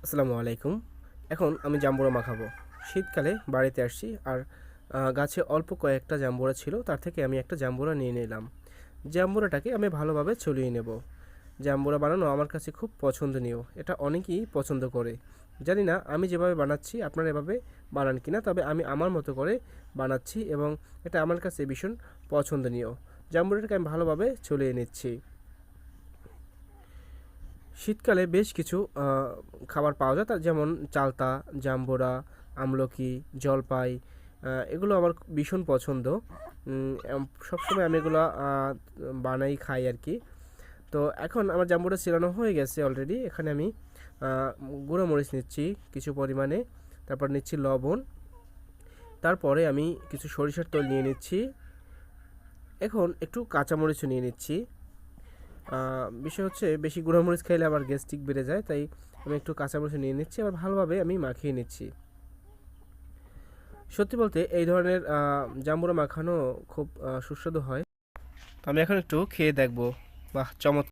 আসসালামু আলাইকুম। এখন আমি জাম্বুরা মাখাবো। শীতকালে বাড়িতে আসছি আর গাছে অল্প কয়েকটা জাম্বুরা ছিল, তার থেকে আমি একটা জাম্বুরা নিয়ে নিলাম। জাম্বুরাটাকে আমি ভালোভাবে ছলিয়ে নেব। জাম্বুরা বানানো আমার কাছে খুব পছন্দনীয়। এটা অনেকেই পছন্দ করে। জানি না আমি যেভাবে বানাচ্ছি আপনারা এভাবে বানান কিনা, তবে আমি আমার মতো করে বানাচ্ছি এবং এটা আমার কাছে ভীষণ পছন্দনীয়। জাম্বুরাটাকে আমি ভালোভাবে ছলিয়ে নিচ্ছি। শীতকালে বেশ কিছু খাবার পাওয়া যায়, তার যেমন চালতা, জাম্বুরা, আমলকি, জলপাই। এগুলো আমার ভীষণ পছন্দ। সবসময় আমি এগুলো বানাই খাই আর কি। তো এখন আমার জাম্বুরা ছিলানো হয়ে গেছে অলরেডি। এখানে আমি গুঁড়ো মরিচ নিচ্ছি কিছু পরিমাণে, তারপর নিচ্ছি লবণ, তারপরে আমি কিছু সরিষার তেল নিয়ে নিচ্ছি। এখন একটু কাঁচামরিচও নিয়ে নিচ্ছি। বিষয় হচ্ছে বেশি গুঁড়োমরিচ খাইলে আবার গ্যাস্ট্রিক বেড়ে যায়, তাই আমি একটু কাঁচামরিচ নিয়ে নিচ্ছি, আবার ভালোভাবে আমি মাখিয়ে নিচ্ছি। সত্যি বলতে এই ধরনের জাম্বুরা মাখানো খুব সুস্বাদু হয়। তো আমি এখন একটু খেয়ে দেখবো। বাহ, চমৎকার!